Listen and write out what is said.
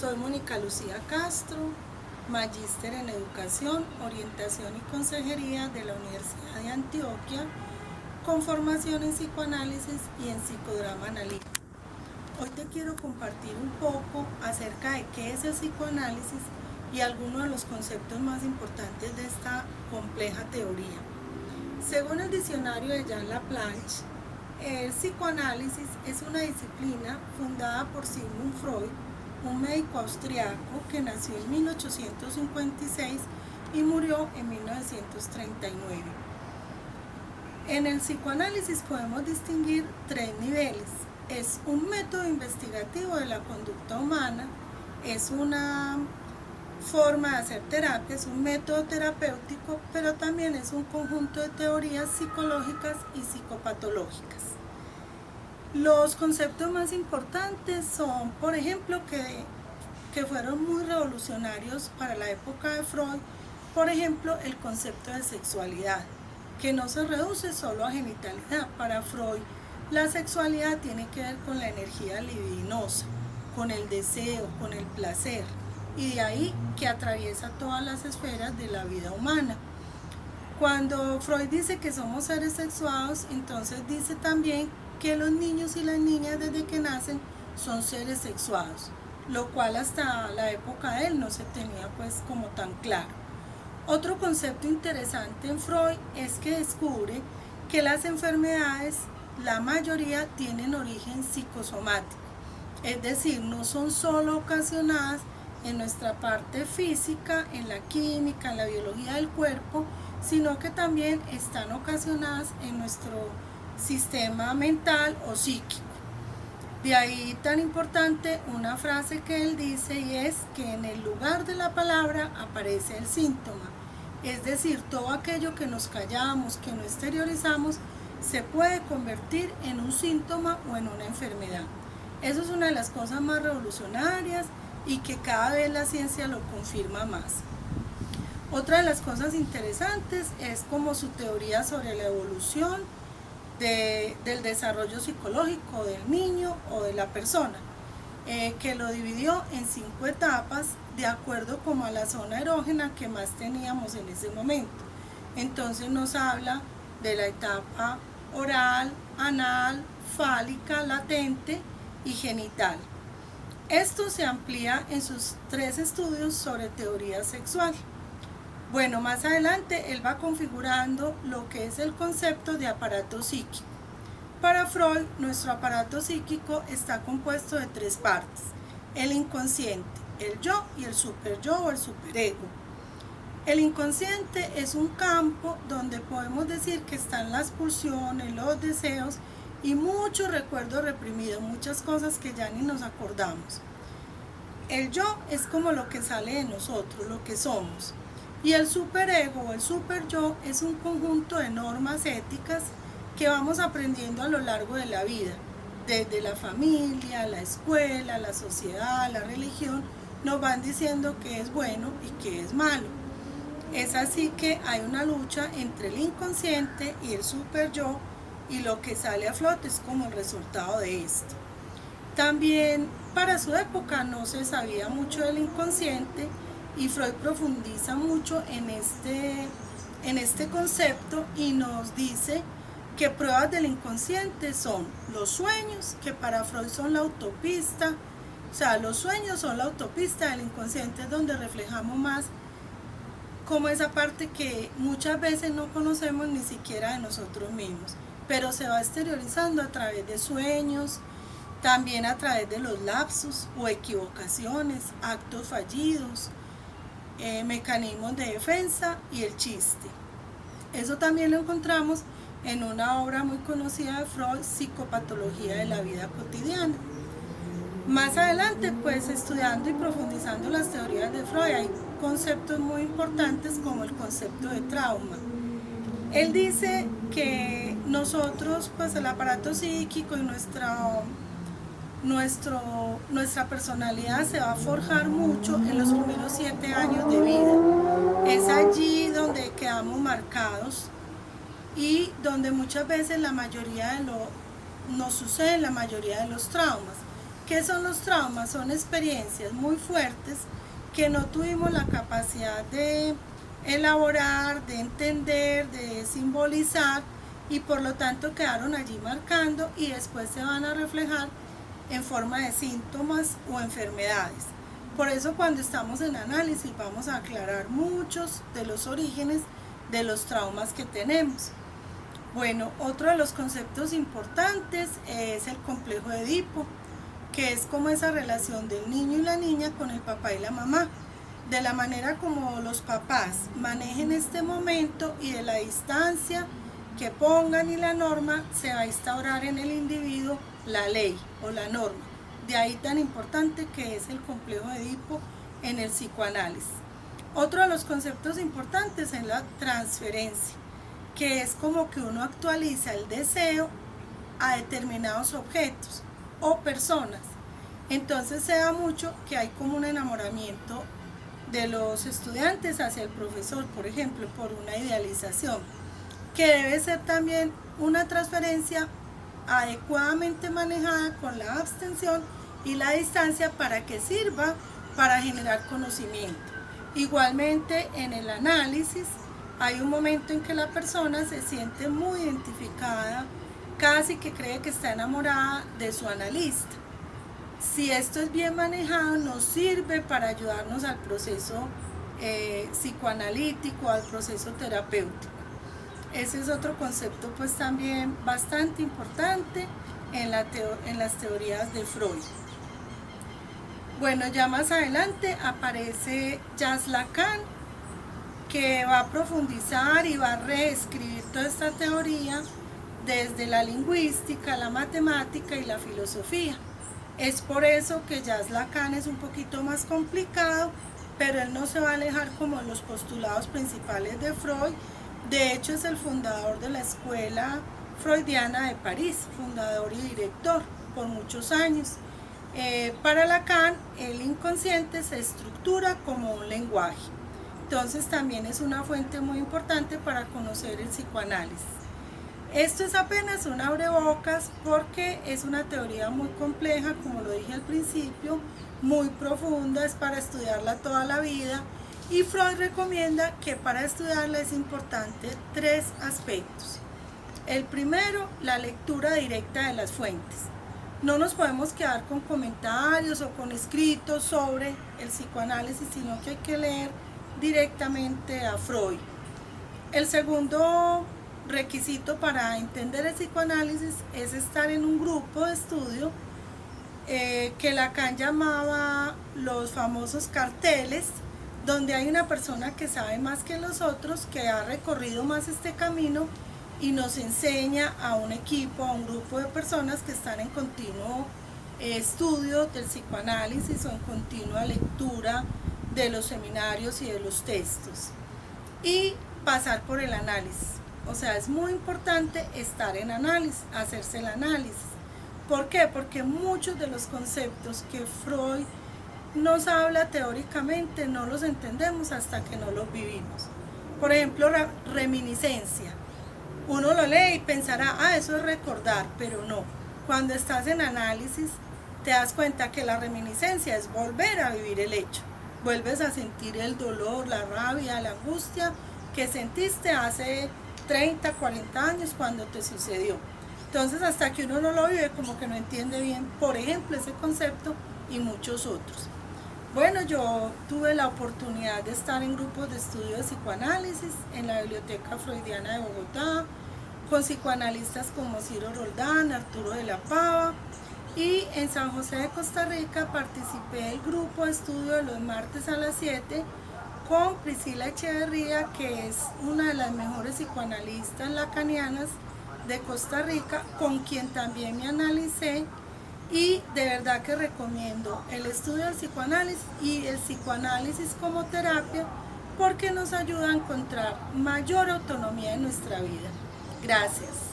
Soy Mónica Lucía Castro, magíster en Educación, Orientación y Consejería de la Universidad de Antioquia, con formación en psicoanálisis y en psicodrama analítico. Hoy te quiero compartir un poco acerca de qué es el psicoanálisis y algunos de los conceptos más importantes de esta compleja teoría. Según el diccionario de Jean Laplanche, el psicoanálisis es una disciplina fundada por Sigmund Freud, un médico austriaco que nació en 1856 y murió en 1939. En el psicoanálisis podemos distinguir tres niveles. Es un método investigativo de la conducta humana, es una forma de hacer terapia, es un método terapéutico, pero también es un conjunto de teorías psicológicas y psicopatológicas. Los conceptos más importantes son, por ejemplo, que fueron muy revolucionarios para la época de Freud, por ejemplo, el concepto de sexualidad, que no se reduce solo a genitalidad. Para Freud, la sexualidad tiene que ver con la energía libidinosa, con el deseo, con el placer, y de ahí que atraviesa todas las esferas de la vida humana. Cuando Freud dice que somos seres sexuados, entonces dice también que los niños y las niñas desde que nacen son seres sexuados, lo cual hasta la época de él no se tenía pues como tan claro. Otro concepto interesante en Freud es que descubre que las enfermedades, la mayoría tienen origen psicosomático, es decir, no son solo ocasionadas en nuestra parte física, en la química, en la biología del cuerpo, sino que también están ocasionadas en nuestro sistema mental o psíquico. De ahí tan importante una frase que él dice, y es que en el lugar de la palabra aparece el síntoma, es decir, todo aquello que nos callamos, que no exteriorizamos, se puede convertir en un síntoma o en una enfermedad. Eso es una de las cosas más revolucionarias y que cada vez la ciencia lo confirma más. Otra de las cosas interesantes es como su teoría sobre la evolución del desarrollo psicológico del niño o de la persona, que lo dividió en 5 etapas de acuerdo como a la zona erógena que más teníamos en ese momento. Entonces nos habla de la etapa oral, anal, fálica, latente y genital. Esto se amplía en sus 3 estudios sobre teoría sexual. Bueno, más adelante él va configurando lo que es el concepto de aparato psíquico. Para Freud, nuestro aparato psíquico está compuesto de 3 partes: el inconsciente, el yo y el superyo o el superego. El inconsciente es un campo donde podemos decir que están las pulsiones, los deseos y muchos recuerdos reprimidos, muchas cosas que ya ni nos acordamos. El yo es como lo que sale de nosotros, lo que somos. Y el superego o el superyo es un conjunto de normas éticas que vamos aprendiendo a lo largo de la vida. Desde la familia, la escuela, la sociedad, la religión, nos van diciendo qué es bueno y qué es malo. Es así que hay una lucha entre el inconsciente y el superyo, y lo que sale a flote es como el resultado de esto. También para su época no se sabía mucho del inconsciente, y Freud profundiza mucho en este concepto y nos dice que pruebas del inconsciente son los sueños, que para Freud son la autopista, o sea, los sueños son la autopista del inconsciente, donde reflejamos más como esa parte que muchas veces no conocemos ni siquiera de nosotros mismos, pero se va exteriorizando a través de sueños, también a través de los lapsus o equivocaciones, actos fallidos, mecanismos de defensa y el chiste. Eso también lo encontramos en una obra muy conocida de Freud, Psicopatología de la vida cotidiana. Más adelante, pues estudiando y profundizando las teorías de Freud, hay conceptos muy importantes como el concepto de trauma. Él dice que nosotros, pues el aparato psíquico y nuestra personalidad se va a forjar mucho en los primeros 7 años de vida. Es allí donde quedamos marcados y donde muchas veces nos suceden la mayoría de los traumas. ¿Qué son los traumas? Son experiencias muy fuertes que no tuvimos la capacidad de elaborar, de entender, de simbolizar y por lo tanto quedaron allí marcando y después se van a reflejar en forma de síntomas o enfermedades. Por eso cuando estamos en análisis vamos a aclarar muchos de los orígenes de los traumas que tenemos. Bueno, otro de los conceptos importantes es el complejo de Edipo, que es como esa relación del niño y la niña con el papá y la mamá, de la manera como los papás manejen este momento y de la distancia que pongan y la norma se va a instaurar en el individuo la ley o la norma. De ahí tan importante que es el complejo de Edipo en el psicoanálisis. Otro de los conceptos importantes es la transferencia, que es como que uno actualiza el deseo a determinados objetos o personas. Entonces se da mucho que hay como un enamoramiento de los estudiantes hacia el profesor, por ejemplo, por una idealización, que debe ser también una transferencia adecuadamente manejada con la abstención y la distancia para que sirva para generar conocimiento. Igualmente en el análisis hay un momento en que la persona se siente muy identificada, casi que cree que está enamorada de su analista. Si esto es bien manejado, nos sirve para ayudarnos al proceso psicoanalítico, al proceso terapéutico. Ese es otro concepto pues también bastante importante en las teorías de Freud. Bueno, ya más adelante aparece Jacques Lacan, que va a profundizar y va a reescribir toda esta teoría desde la lingüística, la matemática y la filosofía. Es por eso que Jacques Lacan es un poquito más complicado, pero él no se va a alejar como los postulados principales de Freud. De hecho, es el fundador de la Escuela Freudiana de París, fundador y director por muchos años. Para Lacan, el inconsciente se estructura como un lenguaje. Entonces también es una fuente muy importante para conocer el psicoanálisis. Esto es apenas un abrebocas porque es una teoría muy compleja, como lo dije al principio, muy profunda, es para estudiarla toda la vida y Freud recomienda que para estudiarla es importante 3 aspectos. El primero, la lectura directa de las fuentes. No nos podemos quedar con comentarios o con escritos sobre el psicoanálisis, sino que hay que leer directamente a Freud. El segundo requisito para entender el psicoanálisis es estar en un grupo de estudio que Lacan llamaba los famosos carteles, donde hay una persona que sabe más que los otros, que ha recorrido más este camino y nos enseña a un equipo, a un grupo de personas que están en continuo estudio del psicoanálisis o en continua lectura de los seminarios y de los textos y pasar por el análisis. O sea, es muy importante estar en análisis, hacerse el análisis. ¿Por qué? Porque muchos de los conceptos que Freud nos habla teóricamente no los entendemos hasta que no los vivimos. Por ejemplo, reminiscencia. Uno lo lee y pensará, eso es recordar, pero no. Cuando estás en análisis te das cuenta que la reminiscencia es volver a vivir el hecho. Vuelves a sentir el dolor, la rabia, la angustia que sentiste hace 30, 40 años cuando te sucedió. Entonces hasta que uno no lo vive como que no entiende bien, por ejemplo, ese concepto y muchos otros. Bueno, yo tuve la oportunidad de estar en grupos de estudio de psicoanálisis en la Biblioteca Freudiana de Bogotá, con psicoanalistas como Ciro Roldán, Arturo de la Pava, y en San José de Costa Rica participé del grupo de estudio de los martes a las 7 con Priscila Echeverría, que es una de las mejores psicoanalistas lacanianas de Costa Rica, con quien también me analicé. Y de verdad que recomiendo el estudio del psicoanálisis y el psicoanálisis como terapia porque nos ayuda a encontrar mayor autonomía en nuestra vida. Gracias.